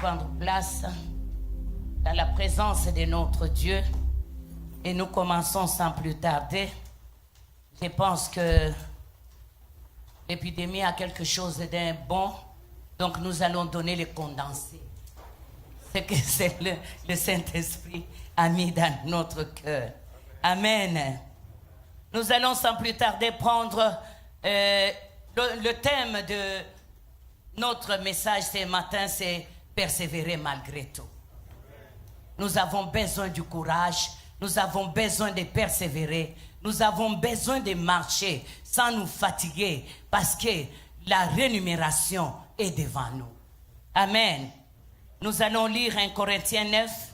prendre place dans la présence de notre Dieu et nous commençons sans plus tarder. Je pense que l'épidémie a quelque chose d'un bon, donc nous allons donner les condensés. C'est que c'est le Saint-Esprit a mis dans notre cœur. Amen. Nous allons sans plus tarder prendre le thème de notre message ce matin, c'est persévérer malgré tout. Nous avons besoin du courage, nous avons besoin de persévérer, nous avons besoin de marcher sans nous fatiguer parce que la rémunération est devant nous. Amen. Nous allons lire 1 Corinthiens 9.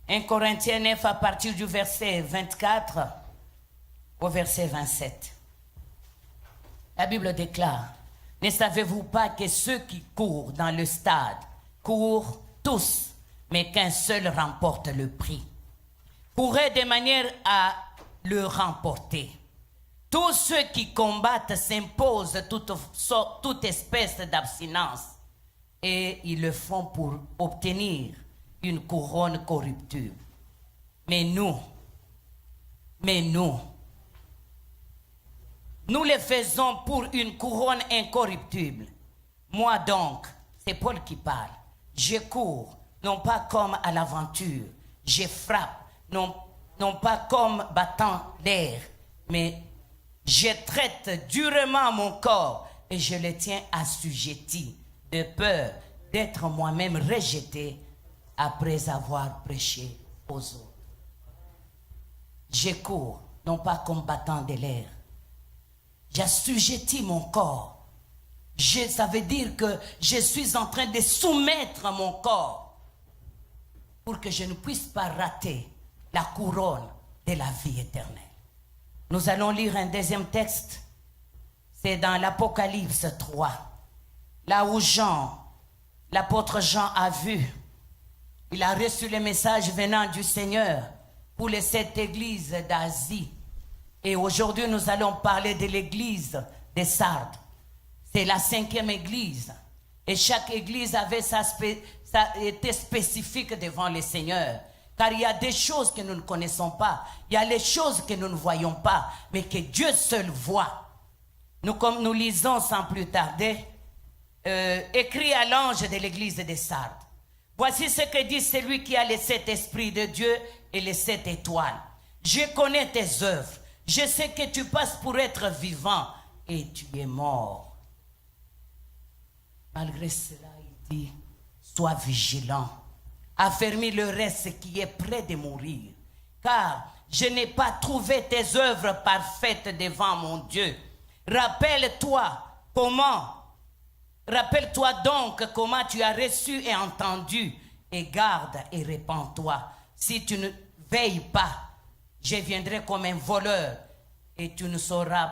1 Corinthiens 9 à partir du verset 24 au verset 27. La Bible déclare: ne savez-vous pas que ceux qui courent dans le stade courent tous, mais qu'un seul remporte le prix? Courez de manière à le remporter. Tous ceux qui combattent s'imposent toute espèce d'abstinence et ils le font pour obtenir une couronne corruptible. Mais nous le faisons pour une couronne incorruptible. Moi donc, c'est Paul qui parle, je cours, non pas comme à l'aventure, je frappe, non pas comme battant l'air, mais je traite durement mon corps et je le tiens assujetti, de peur d'être moi-même rejeté après avoir prêché aux autres. Je cours, non pas comme battant de l'air. J'assujettis mon corps. Ça veut dire que je suis en train de soumettre mon corps pour que je ne puisse pas rater la couronne de la vie éternelle. Nous allons lire un deuxième texte. C'est dans l'Apocalypse 3. Là où l'apôtre Jean a vu, il a reçu le message venant du Seigneur pour les 7 églises d'Asie. Et aujourd'hui, nous allons parler de l'église de Sardes. C'est la 5e église. Et chaque église était spécifique devant le Seigneur. Car il y a des choses que nous ne connaissons pas. Il y a les choses que nous ne voyons pas, mais que Dieu seul voit. Comme nous lisons sans plus tarder, écrit à l'ange de l'église de Sardes. Voici ce que dit celui qui a les 7 esprits de Dieu et les 7 étoiles. Je connais tes œuvres. Je sais que tu passes pour être vivant et tu es mort. Malgré cela, il dit, sois vigilant. Affermis le reste qui est près de mourir. Car je n'ai pas trouvé tes œuvres parfaites devant mon Dieu. Rappelle-toi donc comment tu as reçu et entendu, et garde et répands-toi. Si tu ne veilles pas, je viendrai comme un voleur, et tu ne sauras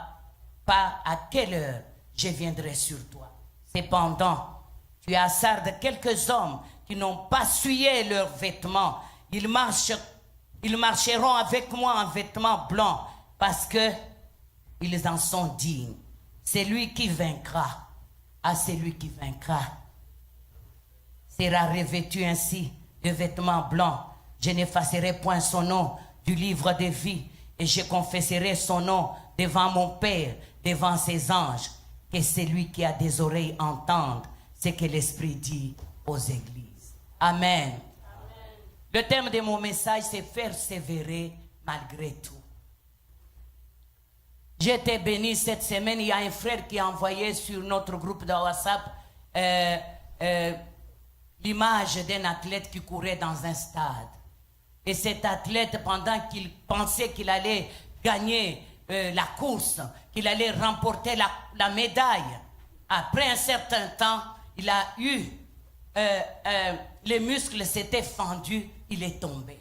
pas à quelle heure je viendrai sur toi. Cependant, tu as à Sardes quelques hommes qui n'ont pas souillé leurs vêtements. Ils marcheront avec moi en vêtements blancs, parce que ils en sont dignes. C'est lui qui vaincra. À celui qui vaincra sera revêtu ainsi de vêtements blancs. Je n'effacerai point son nom du livre de vie, et je confesserai son nom devant mon Père, devant ses anges. Que celui qui a des oreilles entende ce que l'Esprit dit aux églises. Amen. Amen. Le thème de mon message, c'est persévérer malgré tout. J'ai été béni cette semaine. Il y a un frère qui a envoyé sur notre groupe de WhatsApp l'image d'un athlète qui courait dans un stade. Et cet athlète, pendant qu'il pensait qu'il allait gagner la course, qu'il allait remporter la médaille, après un certain temps, il a eu, les muscles s'étaient fendus, il est tombé.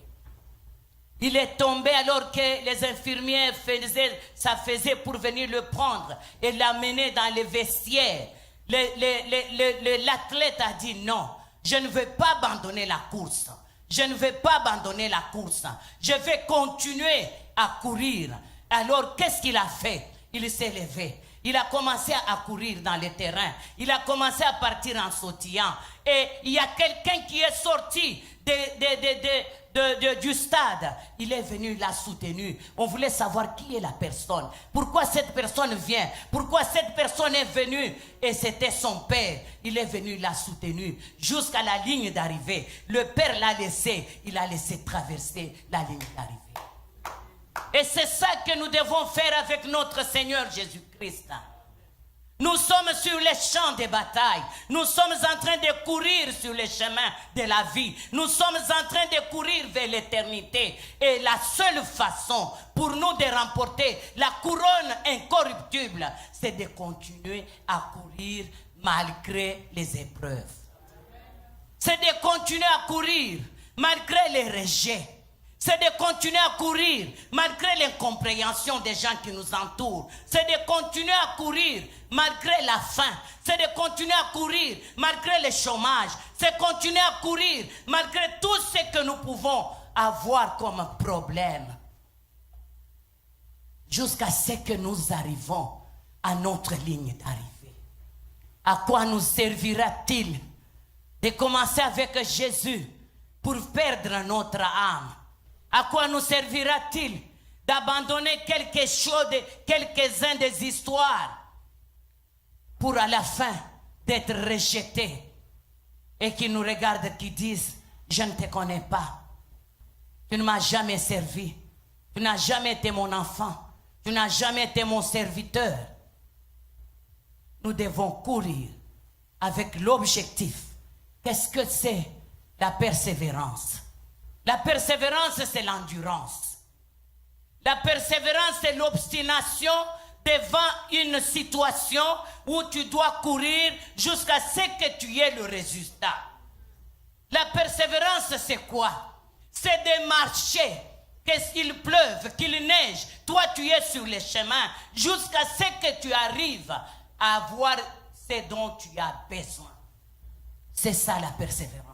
Il est tombé alors que les infirmiers faisait pour venir le prendre et l'amener dans les vestiaires. L'athlète a dit non, je ne veux pas abandonner la course. Je ne vais pas abandonner la course. Je vais continuer à courir. Alors, qu'est-ce qu'il a fait? Il s'est levé. Il a commencé à courir dans le terrain. Il a commencé à partir en sautillant. Et il y a quelqu'un qui est sorti du stade. Il est venu, il l'a soutenu. On voulait savoir qui est la personne. Pourquoi cette personne vient? Pourquoi cette personne est venue? Et c'était son père. Il est venu, il l'a soutenu jusqu'à la ligne d'arrivée. Le père l'a laissé. Il a laissé traverser la ligne d'arrivée. Et c'est ça que nous devons faire avec notre Seigneur Jésus-Christ. Nous sommes sur les champs de bataille. Nous sommes en train de courir sur les chemins de la vie. Nous sommes en train de courir vers l'éternité. Et la seule façon pour nous de remporter la couronne incorruptible, c'est de continuer à courir malgré les épreuves. C'est de continuer à courir malgré les rejets. C'est de continuer à courir malgré l'incompréhension des gens qui nous entourent. C'est de continuer à courir malgré la faim. C'est de continuer à courir malgré le chômage. C'est de continuer à courir malgré tout ce que nous pouvons avoir comme problème. Jusqu'à ce que nous arrivons à notre ligne d'arrivée. À quoi nous servira-t-il de commencer avec Jésus pour perdre notre âme? À quoi nous servira-t-il d'abandonner quelques-uns des histoires pour à la fin d'être rejetés et qui nous regardent, qui disent « Je ne te connais pas, tu ne m'as jamais servi, tu n'as jamais été mon enfant, tu n'as jamais été mon serviteur ». Nous devons courir avec l'objectif. Qu'est-ce que c'est la persévérance? La persévérance, c'est l'endurance. La persévérance, c'est l'obstination devant une situation où tu dois courir jusqu'à ce que tu aies le résultat. La persévérance, c'est quoi? C'est de marcher, qu'il pleuve, qu'il neige. Toi, tu es sur le chemin jusqu'à ce que tu arrives à avoir ce dont tu as besoin. C'est ça la persévérance.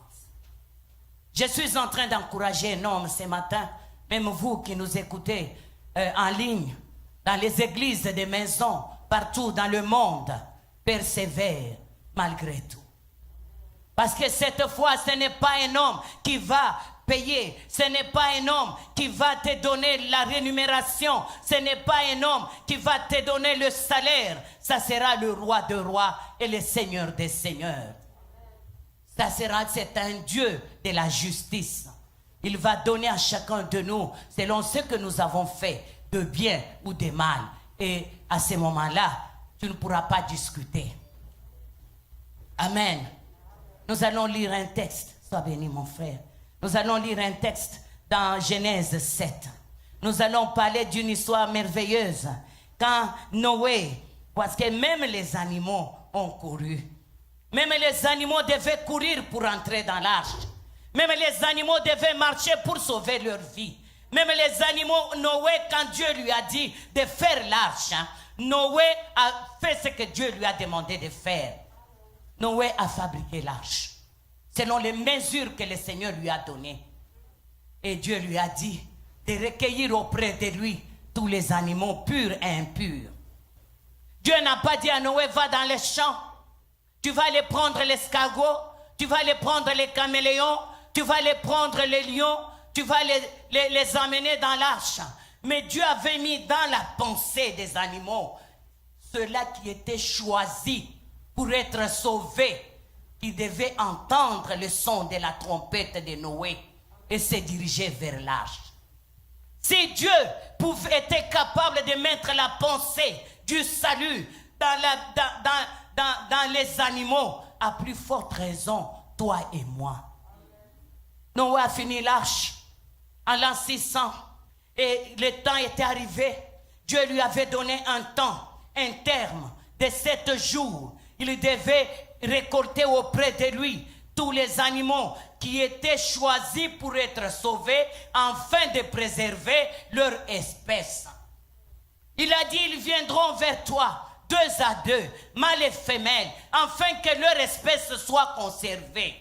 Je suis en train d'encourager un homme ce matin, même vous qui nous écoutez en ligne, dans les églises des maisons, partout dans le monde, persévère malgré tout. Parce que cette fois, ce n'est pas un homme qui va payer, ce n'est pas un homme qui va te donner la rémunération, ce n'est pas un homme qui va te donner le salaire, ça sera le roi des rois et le seigneur des seigneurs. C'est un Dieu de la justice. Il va donner à chacun de nous selon ce que nous avons fait, de bien ou de mal. Et à ce moment-là, tu ne pourras pas discuter. Amen. Nous allons lire un texte. Sois béni, mon frère. Nous allons lire un texte dans Genèse 7. Nous allons parler d'une histoire merveilleuse. Quand Noé, parce que même les animaux ont couru. Même les animaux devaient courir pour entrer dans l'arche. Même les animaux devaient marcher pour sauver leur vie. Même les animaux, Noé, quand Dieu lui a dit de faire l'arche, Noé a fait ce que Dieu lui a demandé de faire. Noé a fabriqué l'arche, selon les mesures que le Seigneur lui a données. Et Dieu lui a dit de recueillir auprès de lui tous les animaux purs et impurs. Dieu n'a pas dit à Noé, va dans les champs. Tu vas aller prendre l'escargot, tu vas aller prendre les caméléons, tu vas aller prendre les lions, tu vas les emmener dans l'arche. Mais Dieu avait mis dans la pensée des animaux ceux-là qui étaient choisis pour être sauvés, qui devaient entendre le son de la trompette de Noé et se diriger vers l'arche. Si Dieu était capable de mettre la pensée du salut dans les animaux, à plus forte raison, toi et moi. Noé a fini l'arche en l'an 600 et le temps était arrivé. Dieu lui avait donné un temps, un terme de 7 jours. Il devait récolter auprès de lui tous les animaux qui étaient choisis pour être sauvés afin de préserver leur espèce. Il a dit, ils viendront vers toi, 2 à 2, mâles et femelles, afin que leur espèce soit conservée.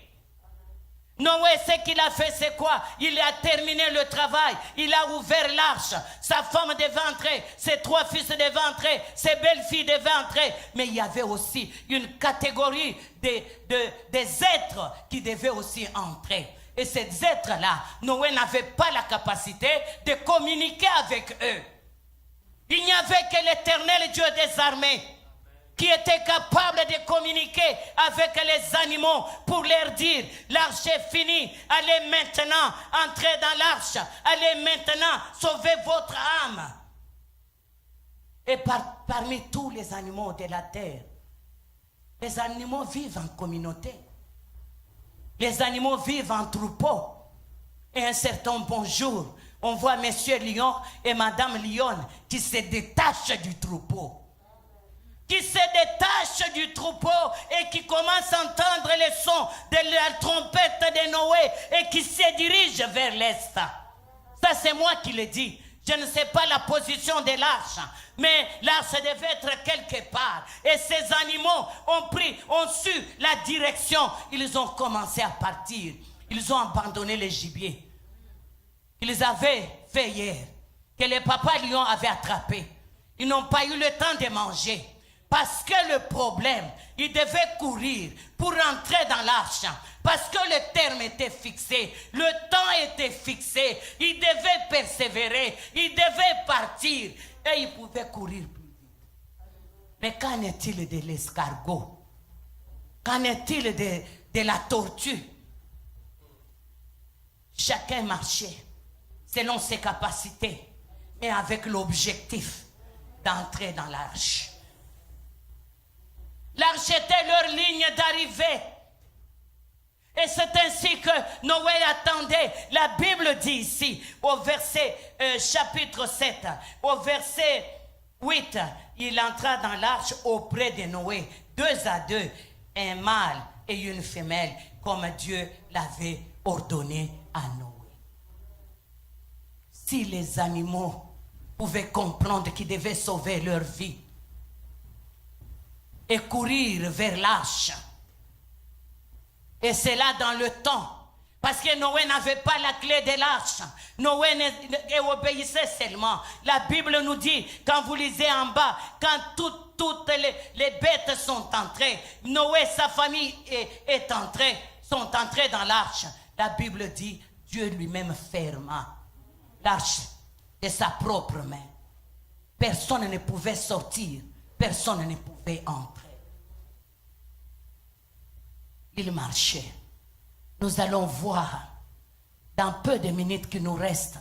Noé, ce qu'il a fait, c'est quoi? Il a terminé le travail. Il a ouvert l'arche. Sa femme devait entrer. Ses 3 fils devaient entrer. Ses belles-filles devaient entrer. Mais il y avait aussi une catégorie des êtres qui devaient aussi entrer. Et ces êtres-là, Noé n'avait pas la capacité de communiquer avec eux. Il n'y avait que l'Éternel Dieu des armées qui était capable de communiquer avec les animaux pour leur dire, l'arche est finie, allez maintenant entrer dans l'arche, allez maintenant sauver votre âme. Et parmi tous les animaux de la terre, les animaux vivent en communauté. Les animaux vivent en troupeau. Et un certain bonjour, on voit Monsieur Lion et Madame Lion qui se détachent du troupeau. Qui se détache du troupeau et qui commence à entendre les sons de la trompette de Noé et qui se dirige vers l'est. Ça, c'est moi qui le dis. Je ne sais pas la position de l'arche, mais l'arche devait être quelque part. Et ces animaux ont su la direction. Ils ont commencé à partir. Ils ont abandonné le gibier qu'ils avaient fait hier, que les papas lions avaient attrapé. Ils n'ont pas eu le temps de manger. Parce que le problème, il devait courir pour entrer dans l'arche. Parce que le terme était fixé, le temps était fixé, il devait persévérer, il devait partir et il pouvait courir plus vite. Mais qu'en est-il de l'escargot? Qu'en est-il de la tortue? Chacun marchait selon ses capacités, mais avec l'objectif d'entrer dans l'arche. L'arche était leur ligne d'arrivée. Et c'est ainsi que Noé attendait. La Bible dit ici, au verset chapitre 7, au verset 8, il entra dans l'arche auprès de Noé, 2 à 2, un mâle et une femelle, comme Dieu l'avait ordonné à Noé. Si les animaux pouvaient comprendre qu'ils devaient sauver leur vie et courir vers l'arche, et c'est là dans le temps, parce que Noé n'avait pas la clé de l'arche. Noé obéissait seulement. La Bible nous dit, quand vous lisez en bas, quand toutes les bêtes sont entrées, Noé et sa famille sont entrés dans l'arche. La Bible dit, Dieu lui-même ferma l'arche de sa propre main. Personne ne pouvait sortir, personne ne pouvait entrer. Il marchait. Nous allons voir dans peu de minutes qui nous restent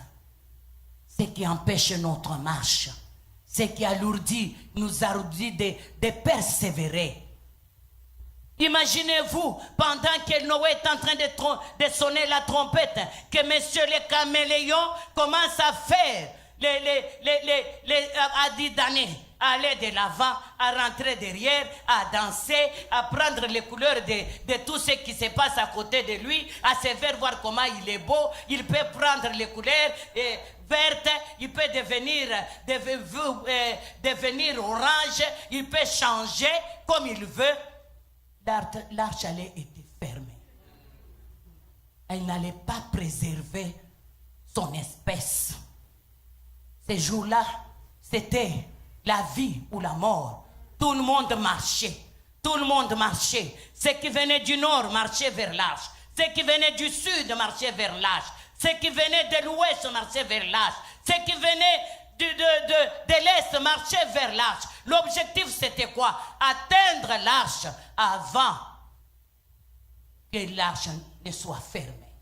ce qui empêche notre marche, ce qui nous alourdit de persévérer. Imaginez-vous, pendant que Noé est en train de sonner la trompette, que messieurs les caméléons commencent à faire à didaner, à aller de l'avant, à rentrer derrière, à danser, à prendre les couleurs de tout ce qui se passe à côté de lui, à se faire voir comment il est beau. Il peut prendre les couleurs vertes, il peut devenir orange, il peut changer comme il veut. L'arche allait être fermée. Elle n'allait pas préserver son espèce. Ces jours-là, c'était la vie ou la mort. Tout le monde marchait. Tout le monde marchait. Ceux qui venaient du nord marchaient vers l'arche. Ceux qui venaient du sud marchaient vers l'arche. Ceux qui venaient de l'ouest marchaient vers l'arche. Ceux qui venaient de l'est marchaient vers l'arche. L'objectif, c'était quoi? Atteindre l'arche avant que l'arche ne soit fermée.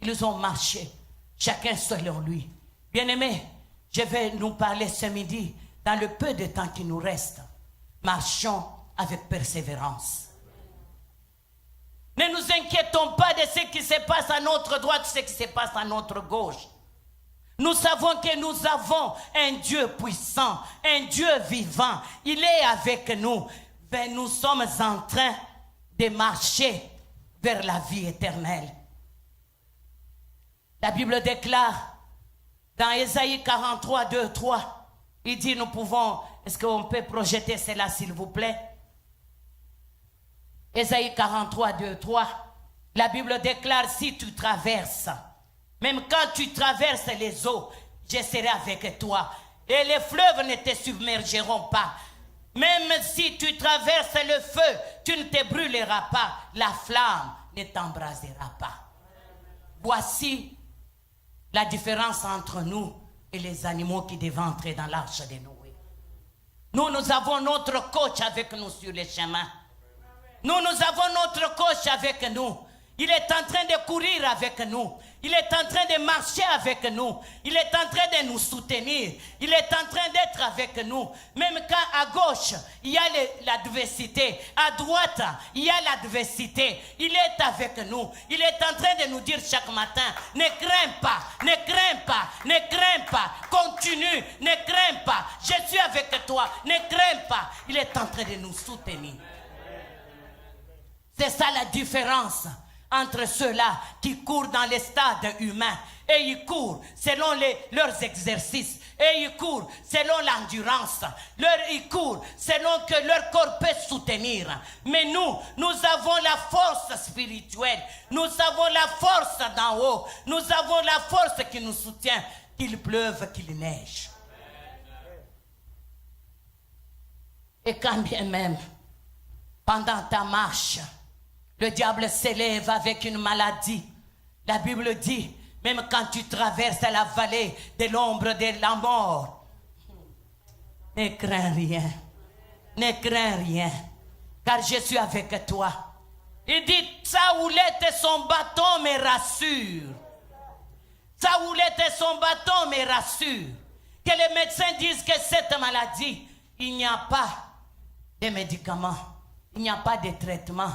Ils ont marché, chacun selon lui. Bien-aimés, je vais nous parler ce midi, dans le peu de temps qui nous reste. Marchons avec persévérance. Ne nous inquiétons pas de ce qui se passe à notre droite, ce qui se passe à notre gauche. Nous savons que nous avons un Dieu puissant, un Dieu vivant. Il est avec nous. Mais nous sommes en train de marcher vers la vie éternelle. La Bible déclare dans Ésaïe 43, 2, 3, il dit nous pouvons, est-ce qu'on peut projeter cela s'il vous plaît? Ésaïe 43, 2, 3, La Bible déclare, si tu traverses, même quand tu traverses les eaux, je serai avec toi. Et les fleuves ne te submergeront pas. Même si tu traverses le feu, tu ne te brûleras pas. La flamme ne t'embrasera pas. Voici la différence entre nous et les animaux qui devaient entrer dans l'arche de Noé. Nous avons notre coach avec nous sur les chemins. Nous avons notre coach avec nous. Il est en train de courir avec nous. Il est en train de marcher avec nous. Il est en train de nous soutenir. Il est en train d'être avec nous. Même quand à gauche, il y a l'adversité. À droite, il y a l'adversité. Il est avec nous. Il est en train de nous dire chaque matin, ne crains pas, ne crains pas, ne crains pas. Continue, ne crains pas. Je suis avec toi, ne crains pas. Il est en train de nous soutenir. C'est ça la différence entre ceux-là qui courent dans les stades humains et ils courent selon leurs exercices et ils courent selon l'endurance. Ils courent selon que leur corps peut soutenir. Mais nous avons la force spirituelle. Nous avons la force d'en haut. Nous avons la force qui nous soutient, qu'il pleuve, qu'il neige. Et quand bien même, pendant ta marche, le diable s'élève avec une maladie. La Bible dit, même quand tu traverses la vallée de l'ombre de la mort, ne crains rien. Ne crains rien. Car je suis avec toi. Il dit, sa houlette et son bâton me rassurent. Sa houlette et son bâton me rassurent. Que les médecins disent que cette maladie, il n'y a pas de médicaments. Il n'y a pas de traitement.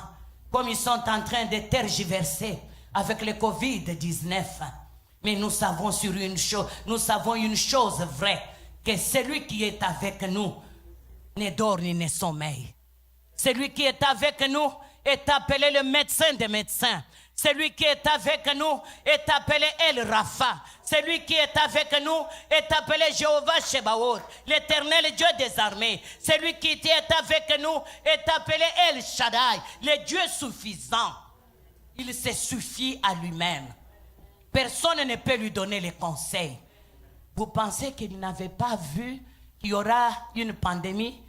Comme ils sont en train de tergiverser avec le Covid-19. Mais nous savons une chose vraie, que celui qui est avec nous ne dort ni ne sommeille. Celui qui est avec nous est appelé le médecin des médecins. Celui qui est avec nous est appelé El Rapha. Celui qui est avec nous est appelé Jéhovah Shebaoth, l'Éternel Dieu des armées. Celui qui est avec nous est appelé El Shaddai, le Dieu suffisant. Il se suffit à lui-même. Personne ne peut lui donner les conseils. Vous pensez qu'il n'avait pas vu qu'il y aura une pandémie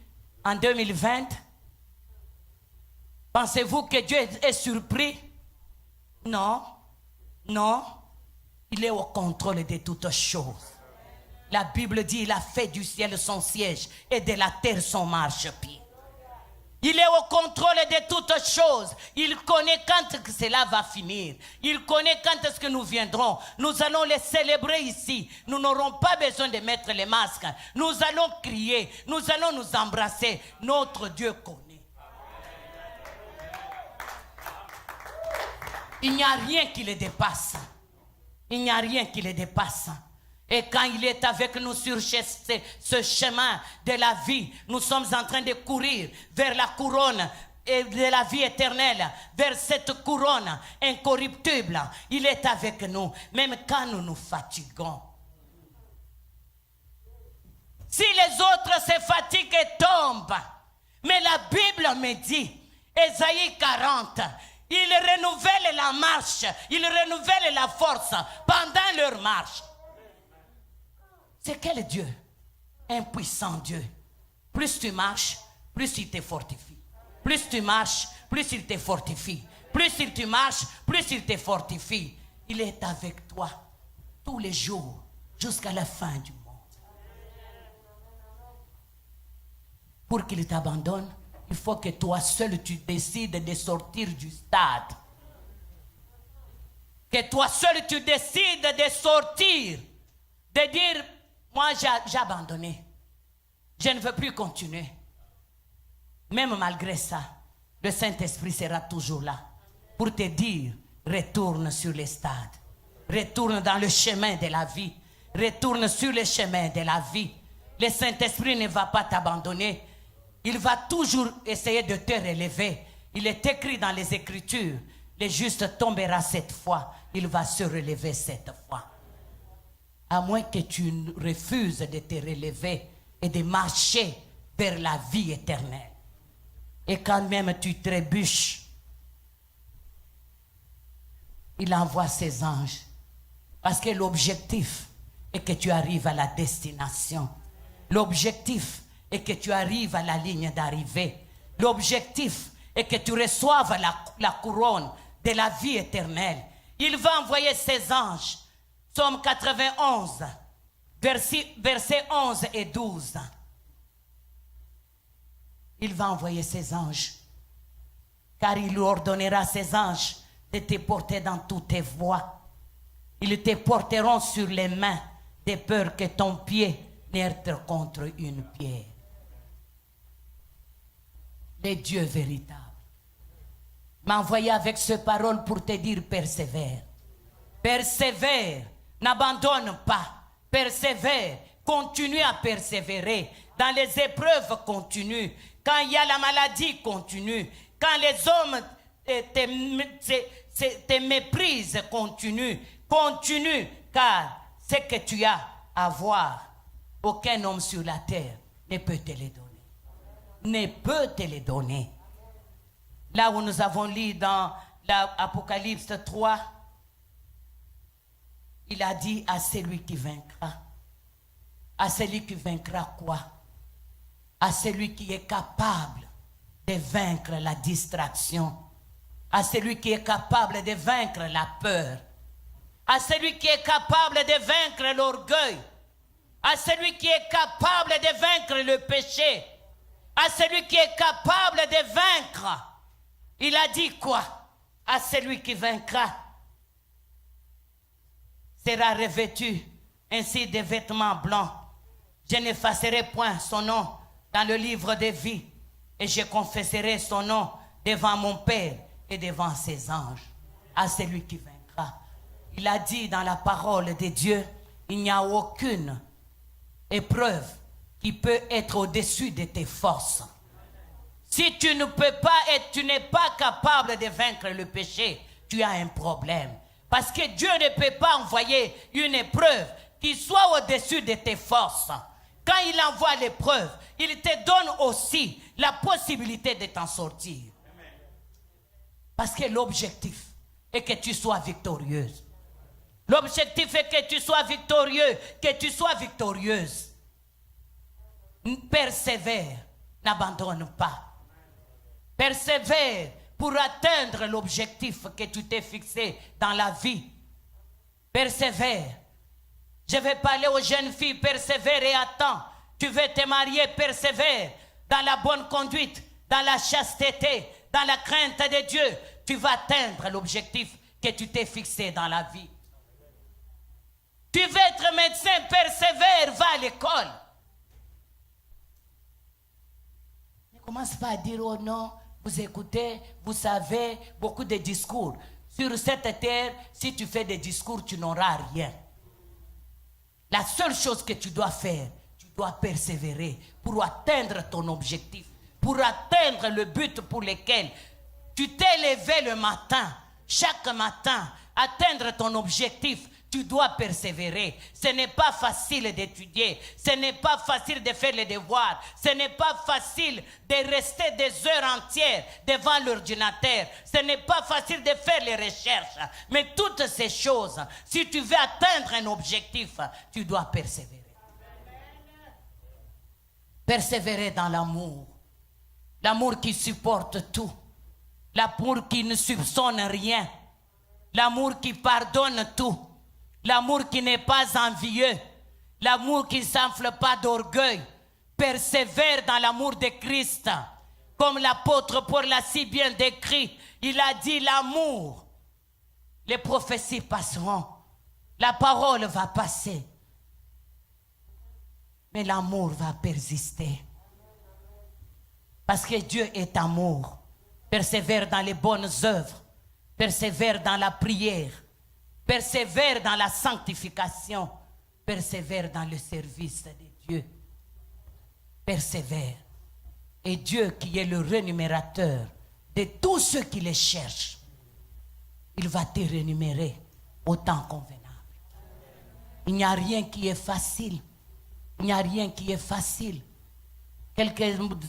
en 2020? Pensez-vous que Dieu est surpris? Non, non, il est au contrôle de toutes choses. La Bible dit, il a fait du ciel son siège et de la terre son marchepied. Il est au contrôle de toutes choses. Il connaît quand cela va finir. Il connaît quand est-ce que nous viendrons. Nous allons les célébrer ici. Nous n'aurons pas besoin de mettre les masques. Nous allons crier. Nous allons nous embrasser. Notre Dieu connaît. Il n'y a rien qui le dépasse. Il n'y a rien qui le dépasse. Et quand il est avec nous sur ce chemin de la vie, nous sommes en train de courir vers la couronne et de la vie éternelle, vers cette couronne incorruptible. Il est avec nous, même quand nous nous fatiguons. Si les autres se fatiguent et tombent, mais la Bible me dit, Ésaïe 40, ils renouvellent la marche, ils renouvellent la force pendant leur marche. C'est quel Dieu? Un puissant Dieu. Plus tu marches, plus il te fortifie. Plus tu marches, plus il te fortifie. Plus tu marches, plus il te fortifie. Il est avec toi tous les jours jusqu'à la fin du monde. Pour qu'il t'abandonne, il faut que toi seul tu décides de sortir du stade. Que toi seul tu décides de sortir. De dire, moi j'ai abandonné. Je ne veux plus continuer. Même malgré ça, le Saint-Esprit sera toujours là. Pour te dire, retourne sur les stades. Retourne dans le chemin de la vie. Retourne sur le chemin de la vie. Le Saint-Esprit ne va pas t'abandonner. Il va toujours essayer de te relever. Il est écrit dans les Écritures, le juste tombera 7 fois, il va se relever 7 fois. À moins que tu refuses de te relever et de marcher vers la vie éternelle. Et quand même tu trébuches, il envoie ses anges. Parce que l'objectif est que tu arrives à la destination. L'objectif est que tu arrives à la ligne d'arrivée. L'objectif est que tu reçoives la couronne de la vie éternelle. Il va envoyer ses anges. Psaume 91, versets 11 et 12. Il va envoyer ses anges. Car il lui ordonnera à ses anges de te porter dans toutes tes voies. Ils te porteront sur les mains, de peur que ton pied n'heurte contre une pierre. Le Dieu véritable m'a envoyé avec ces paroles pour te dire persévère. Persévère, n'abandonne pas. Persévère, continue à persévérer. Dans les épreuves, continue. Quand il y a la maladie, continue. Quand les hommes te méprisent, continue. Continue, car ce que tu as à voir, aucun homme sur la terre ne peut te les donner. Ne peut te les donner. Là où nous avons lu dans l'Apocalypse 3, il a dit à celui qui vaincra. À celui qui vaincra quoi? À celui qui est capable de vaincre la distraction. À celui qui est capable de vaincre la peur. À celui qui est capable de vaincre l'orgueil. À celui qui est capable de vaincre le péché. À celui qui est capable de vaincre. Il a dit quoi? À celui qui vaincra sera revêtu ainsi de vêtements blancs. Je n'effacerai point son nom dans le livre de vie et je confesserai son nom devant mon Père et devant ses anges. À celui qui vaincra. Il a dit dans la parole de Dieu, il n'y a aucune épreuve qui peut être au-dessus de tes forces. Si tu ne peux pas et tu n'es pas capable de vaincre le péché, tu as un problème. Parce que Dieu ne peut pas envoyer une épreuve qui soit au-dessus de tes forces. Quand il envoie l'épreuve, il te donne aussi la possibilité de t'en sortir. Parce que l'objectif est que tu sois victorieuse. L'objectif est que tu sois victorieux, que tu sois victorieuse. Persévère, n'abandonne pas. Persévère pour atteindre l'objectif que tu t'es fixé dans la vie. Persévère. Je vais parler aux jeunes filles, persévère et attends. Tu veux te marier, persévère dans la bonne conduite, dans la chasteté, dans la crainte de Dieu. Tu vas atteindre l'objectif que tu t'es fixé dans la vie. Tu veux être médecin, persévère, va à l'école. Ne commence pas à dire, oh non, vous écoutez, vous savez, beaucoup de discours. Sur cette terre, si tu fais des discours, tu n'auras rien. La seule chose que tu dois faire, tu dois persévérer pour atteindre ton objectif, pour atteindre le but pour lequel tu t'es levé le matin. Chaque matin, atteindre ton objectif, tu dois persévérer. Ce n'est pas facile d'étudier. Ce n'est pas facile de faire les devoirs. Ce n'est pas facile de rester des heures entières devant l'ordinateur. Ce n'est pas facile de faire les recherches. Mais toutes ces choses, si tu veux atteindre un objectif, tu dois persévérer. Persévérer dans l'amour. L'amour qui supporte tout. L'amour qui ne soupçonne rien. L'amour qui pardonne tout. L'amour qui n'est pas envieux, l'amour qui ne s'enfle pas d'orgueil, persévère dans l'amour de Christ. Comme l'apôtre Paul l'a si bien décrit, il a dit l'amour. Les prophéties passeront, la parole va passer, mais l'amour va persister. Parce que Dieu est amour. Persévère dans les bonnes œuvres, persévère dans la prière. Persévère dans la sanctification. Persévère dans le service de Dieu. Persévère. Et Dieu qui est le rémunérateur de tous ceux qui les cherchent, il va te rémunérer au temps convenable. Il n'y a rien qui est facile. Il n'y a rien qui est facile.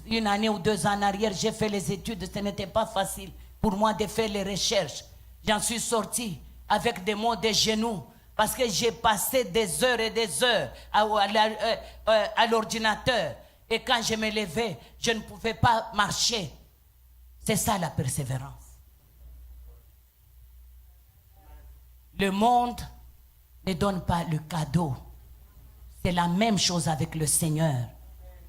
Une année ou 2 ans en arrière, j'ai fait les études. Ce n'était pas facile pour moi de faire les recherches. J'en suis sorti avec des maux de genoux. Parce que j'ai passé des heures et des heures à l'ordinateur. Et quand je me levais, je ne pouvais pas marcher. C'est ça la persévérance. Le monde ne donne pas le cadeau. C'est la même chose avec le Seigneur.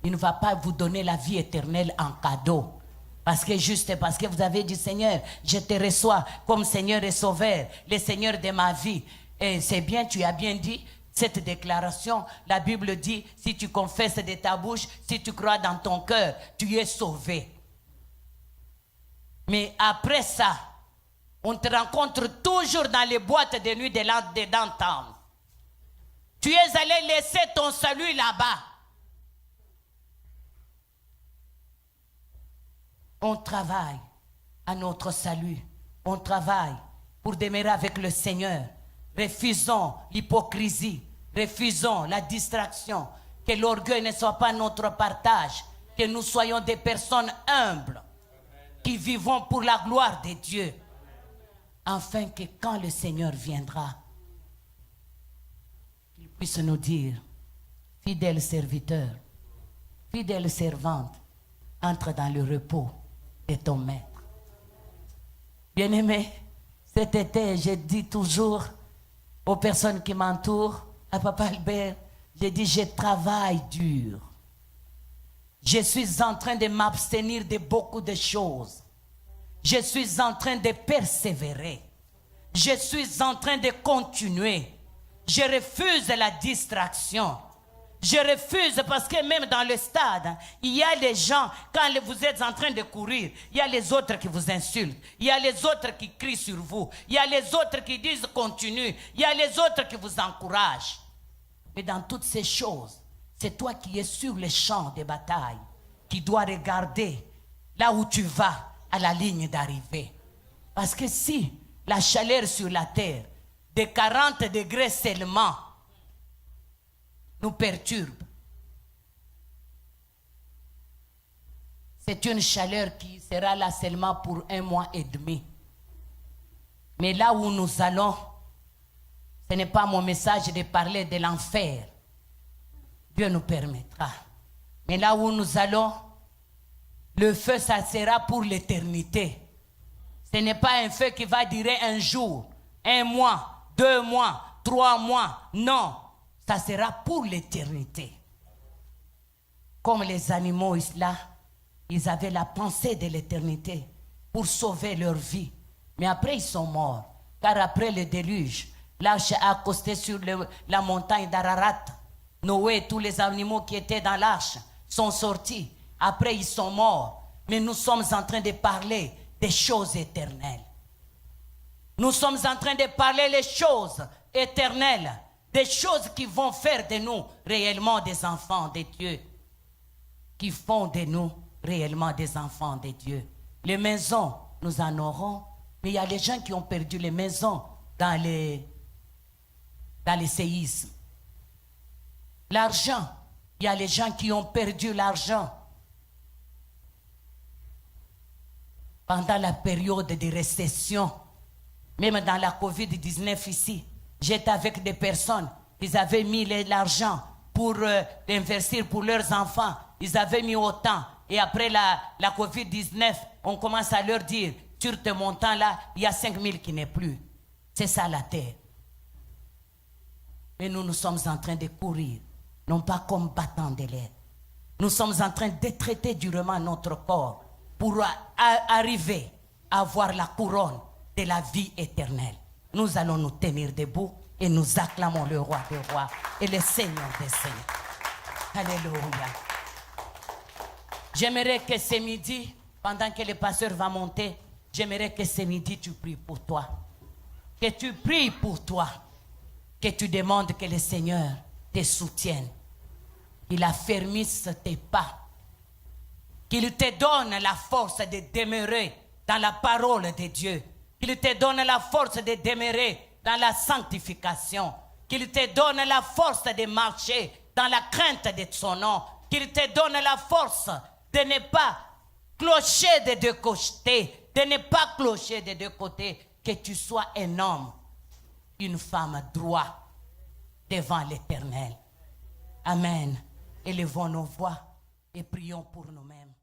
Il ne va pas vous donner la vie éternelle en cadeau. Parce que vous avez dit, Seigneur, je te reçois comme Seigneur et Sauveur, le Seigneur de ma vie. Et c'est bien, tu as bien dit cette déclaration. La Bible dit, si tu confesses de ta bouche, si tu crois dans ton cœur, tu es sauvé. Mais après ça, on te rencontre toujours dans les boîtes de nuit de downtown. Tu es allé laisser ton salut là-bas. On travaille à notre salut. On travaille pour demeurer avec le Seigneur. Refusons l'hypocrisie. Refusons la distraction. Que l'orgueil ne soit pas notre partage. Que nous soyons des personnes humbles qui vivons pour la gloire de Dieu. Afin que quand le Seigneur viendra, qu'il puisse nous dire, fidèle serviteur, fidèle servante, entre dans le repos de ton maître. Bien-aimé, cet été, je dis toujours aux personnes qui m'entourent, à Papa Albert, je dis, je travaille dur. Je suis en train de m'abstenir de beaucoup de choses. Je suis en train de persévérer. Je suis en train de continuer. Je refuse la distraction. Je refuse parce que même dans le stade, il y a les gens, quand vous êtes en train de courir, il y a les autres qui vous insultent. Il y a les autres qui crient sur vous. Il y a les autres qui disent continue. Il y a les autres qui vous encouragent. Mais dans toutes ces choses, c'est toi qui es sur le champ de bataille, qui dois regarder là où tu vas à la ligne d'arrivée. Parce que si la chaleur sur la terre de 40 degrés seulement nous perturbe, c'est une chaleur qui sera là seulement pour 1 mois et demi. Mais là où nous allons, ce n'est pas mon message de parler de l'enfer. Dieu nous permettra. Mais là où nous allons, le feu, ça sera pour l'éternité. Ce n'est pas un feu qui va durer un jour, 1 mois, 2 mois, 3 mois. Non, ça sera pour l'éternité. Comme les animaux là, ils avaient la pensée de l'éternité pour sauver leur vie. Mais après, ils sont morts. Car après le déluge, l'arche a accosté sur la montagne d'Ararat. Noé et tous les animaux qui étaient dans l'arche sont sortis. Après, ils sont morts. Mais nous sommes en train de parler des choses éternelles. Nous sommes en train de parler des choses éternelles. Des choses qui vont faire de nous réellement des enfants de Dieu. Qui font de nous réellement des enfants de Dieu. Les maisons, nous en aurons. Mais il y a les gens qui ont perdu les maisons dans les séismes. L'argent, il y a les gens qui ont perdu l'argent. Pendant la période de récession, même dans la COVID-19 ici, j'étais avec des personnes, ils avaient mis l'argent pour investir pour leurs enfants. Ils avaient mis autant. Et après la COVID-19, on commence à leur dire, sur ce montant-là, il y a 5 000 qui n'est plus. C'est ça la terre. Mais nous sommes en train de courir, non pas comme battants de l'air. Nous sommes en train de traiter durement notre corps pour arriver à avoir la couronne de la vie éternelle. Nous allons nous tenir debout et nous acclamons le roi des rois et le Seigneur des seigneurs. Alléluia. J'aimerais que ce midi, pendant que le pasteur va monter, j'aimerais que ce midi tu pries pour toi. Que tu pries pour toi. Que tu demandes que le Seigneur te soutienne. Qu'il affermisse tes pas. Qu'il te donne la force de demeurer dans la parole de Dieu. Qu'il te donne la force de demeurer dans la sanctification. Qu'il te donne la force de marcher dans la crainte de son nom. Qu'il te donne la force de ne pas clocher des deux côtés. De ne pas clocher des deux côtés. Que tu sois un homme une femme droite devant l'Éternel. Amen. Élevons nos voix et prions pour nous-mêmes.